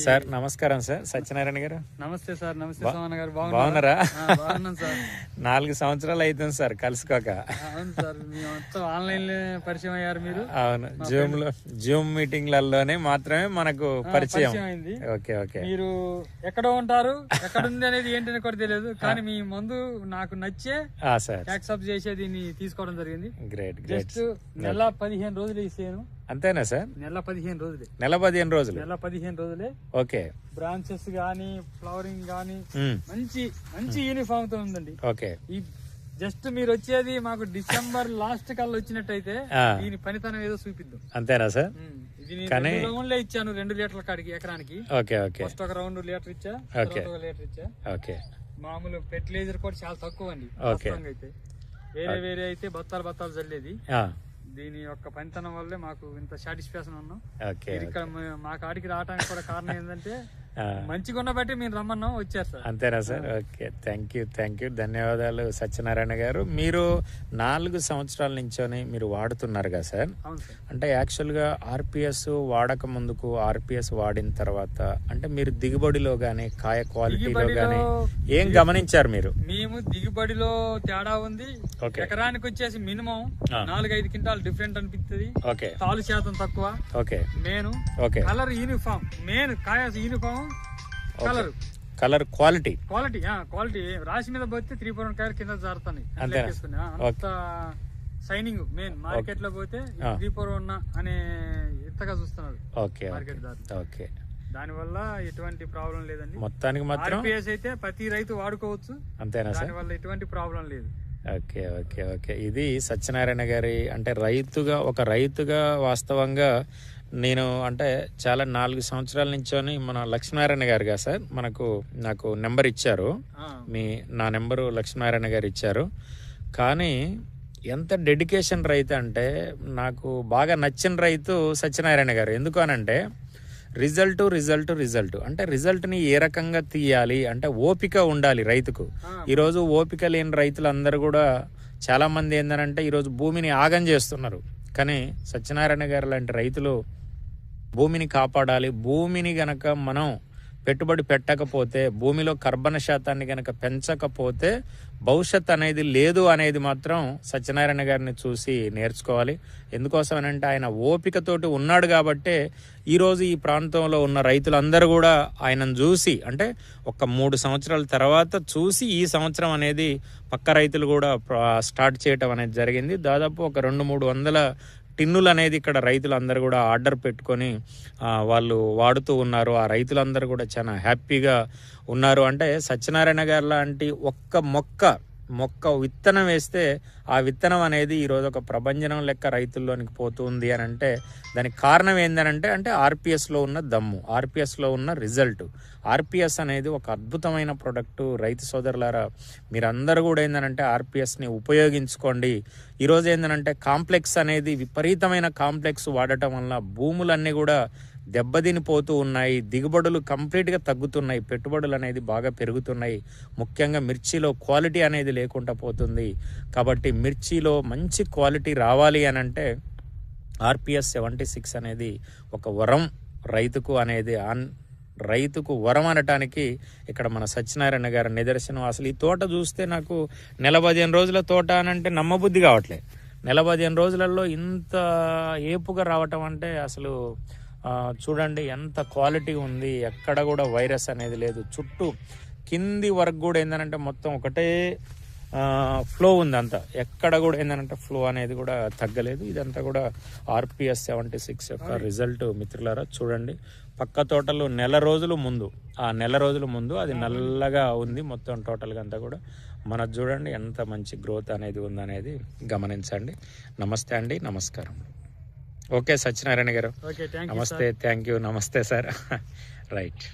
Sir నమస్కారం sir, Satyanarayana గారు. నమస్తే సార్. నమస్తే సోమన్న గారు. బాగున్నారా? బాగున్నాను సార్. 4 సంవత్సరాలు అవుతుంది సార్ కలుసుకోక. అవును సార్, మీ మొత్తం ఆన్లైన్ లో పరిచయం అయ్యారు మీరు. అవును, జూమ్ మీటింగ్లలోనే మాత్రమే మనకు పరిచయం అయింది. Okay okay. మీరు ఎక్కడ ఉంటారు, ఎక్కడ ఉంది అనేది ఏంటని కూడా తెలియదు, కానీ మీ ముందు నాకు నచ్చే యాక్సెప్ట్ చేసే దీన్ని తీసుకోవడం జరిగింది. గ్రేట్. జస్ట్ నెల 15 రోజులు ఇస్తాను. అంతేనా సార్? నెల 15 రోజులే. నెల 15 రోజులు. నెల 15 రోజులే. ఓకే. బ్రాంచెస్ గానీ, ఫ్లవరింగ్ గానీ మంచి మంచి యూనిఫామ్ తో ఉందండి. ఓకే. ఈ జస్ట్ మీరు వచ్చేది మాకు డిసెంబర్ లాస్ట్ కల్లా వచ్చినట్టయితే దీని పనితనం ఏదో చూపిద్దాం. అంతేనా సార్? కానీ రౌండ్ ఇచ్చాను 2 లీటర్ల కాడికి ఎకరానికి. Okay okay. ఫస్ట్ ఒక రౌండ్ లీటర్ ఇచ్చా, ఒక లీటర్ ఇచ్చా. ఓకే. మామూలు ఫెర్టిలైజర్ కూడా చాలా తక్కువ అండి. అయితే వేరే అయితే బత్తాలు చల్లేది. దీని యొక్క పనితనం వల్లే మాకు ఇంత సాటిస్ఫాక్షన్ ఉన్నాం. ఇక్కడ మా కాడికి రావడానికి కూడా కారణం ఏంటంటే మంచిగా ఉన్న బట్టి మీరు రమ్మన్నాం, వచ్చారు సార్. అంతేనా సార్? ఓకే, థ్యాంక్ యూ, ధన్యవాదాలు సత్యనారాయణ గారు. మీరు 4 సంవత్సరాల నుంచోని మీరు వాడుతున్నారు కదా సార్? అంటే యాక్చువల్ గా ఆర్పిఎస్ వాడక ముందుకు, ఆర్పిఎస్ వాడిన తర్వాత అంటే మీరు దిగుబడిలో గానీ, కాయ క్వాలిటీలో గానీ ఏం గమనించారు మీరు? మేము దిగుబడిలో తేడా ఉంది. ఎకరానికి వచ్చేసి మినిమం 4-5 క్వింటాల్ డిఫరెంట్ అనిపిస్తుంది. తాలు శాతం తక్కువ. మెయిన్ కలర్ యూనిఫామ్, మెయిన్ కాయ యూనిఫామ్, కలర్ క్వాలిటీ రాశి మీద పోతే 3-4 కాయలు కింద జారుతాయి. అంత షైనింగ్ మెయిన్. మార్కెట్ లో పోతే 3-4 అనే ఇంతగా చూస్తున్నారు మార్కెట్ దారి. దాని వల్ల ఎటువంటి ప్రాబ్లం లేదండి. మొత్తానికి మాత్రం ఆర్పిఎస్ అయితే ప్రతి రైతు వాడుకోవచ్చు. అంతేనా? దాని వల్ల ఎటువంటి ప్రాబ్లం లేదు. Okay okay okay. ఇది సత్యనారాయణ గారి అంటే ఒక రైతుగా వాస్తవంగా నేను అంటే చాలా 4 సంవత్సరాల నుంచోని మన లక్ష్మీనారాయణ గారు కదా సార్ నాకు నెంబర్ ఇచ్చారు. నా నెంబరు లక్ష్మీనారాయణ గారు ఇచ్చారు. కానీ ఎంత డెడికేషన్ రైతు అంటే నాకు బాగా నచ్చిన రైతు సత్యనారాయణ గారు. ఎందుకు అనంటే రిజల్ట్ అంటే రిజల్ట్ని ఏ రకంగా తీయాలి అంటే ఓపిక ఉండాలి రైతుకు. ఈరోజు ఓపిక లేని రైతులందరూ కూడా చాలా మంది ఏంటంటే ఈరోజు భూమిని ఆగం చేస్తున్నారు. కానీ సత్యనారాయణ గారు లాంటి రైతులు భూమిని కాపాడాలి, భూమిని గనక మనం పెట్టుబడి పెట్టకపోతే, భూమిలో కర్బన శాతాన్ని గనక పెంచకపోతే భవిష్యత్ అనేది లేదు అనేది మాత్రం సత్యనారాయణ గారిని చూసి నేర్చుకోవాలి. ఎందుకోసమనంటే ఆయన ఓపికతోటి ఉన్నాడు కాబట్టే ఈరోజు ఈ ప్రాంతంలో ఉన్న రైతులందరూ కూడా ఆయనను చూసి అంటే ఒక 3 సంవత్సరాల తర్వాత చూసి ఈ సంవత్సరం అనేది పక్క రైతులు కూడా స్టార్ట్ చేయటం అనేది జరిగింది. దాదాపు ఒక 200-300 టిన్నులు అనేది ఇక్కడ రైతులందరూ కూడా ఆర్డర్ పెట్టుకొని వాళ్ళు వాడుతూ ఉన్నారు. ఆ రైతులందరూ కూడా చాలా హ్యాపీగా ఉన్నారు. అంటే సత్యనారాయణ గారు లాంటి ఒక్క మొక్క విత్తనం వేస్తే ఆ విత్తనం అనేది ఈరోజు ఒక ప్రభంజనం లెక్క రైతుల్లోనికి పోతుంది అని అంటే దానికి కారణం ఏంటంటే ఆర్పిఎస్లో ఉన్న దమ్ము, ఆర్పిఎస్లో ఉన్న రిజల్ట్. ఆర్పిఎస్ అనేది ఒక అద్భుతమైన ప్రొడక్టు. రైతు సోదరులారా, మీరందరూ కూడా ఏంటంటే ఆర్పిఎస్ని ఉపయోగించుకోండి. ఈరోజు ఏంటంటే కాంప్లెక్స్ అనేది విపరీతమైన కాంప్లెక్స్ వాడటం వల్ల భూములన్నీ కూడా దెబ్బతినిపోతూ ఉన్నాయి, దిగుబడులు కంప్లీట్గా తగ్గుతున్నాయి, పెట్టుబడులు అనేది బాగా పెరుగుతున్నాయి. ముఖ్యంగా మిర్చిలో క్వాలిటీ అనేది లేకుండా పోతుంది. కాబట్టి మిర్చిలో మంచి క్వాలిటీ రావాలి అని అంటే ఆర్పిఎస్ 76 అనేది ఒక వరం రైతుకు అనేది రైతుకు వరం అనటానికి ఇక్కడ మన సత్యనారాయణ గారి నిదర్శనం. అసలు ఈ తోట చూస్తే నాకు నెల 15 రోజుల తోట అని అంటే నమ్మబుద్ధి కావట్లే. నెల 15 రోజులలో ఇంత ఏపుగా రావటం అంటే అసలు చూడండి ఎంత క్వాలిటీ ఉంది. ఎక్కడ కూడా వైరస్ అనేది లేదు. చుట్టూ కింది వరకు కూడా ఏంటంటే మొత్తం ఒకటే ఫ్లో ఉంది. అంతా ఎక్కడ కూడా ఏంటంటే ఫ్లో అనేది కూడా తగ్గలేదు. ఇదంతా కూడా ఆర్పిఎస్ 76 యొక్క రిజల్ట్. మిత్రులారా చూడండి, పక్క తోటలు నెల రోజుల ముందు అది నల్లగా ఉంది మొత్తం టోటల్గా అంతా కూడా. మనకు చూడండి ఎంత మంచి గ్రోత్ అనేది ఉందనేది గమనించండి. నమస్తే అండి, నమస్కారం. ఓకే సత్యనారాయణ గారు, నమస్తే, థ్యాంక్ యూ, నమస్తే సార్. రైట్.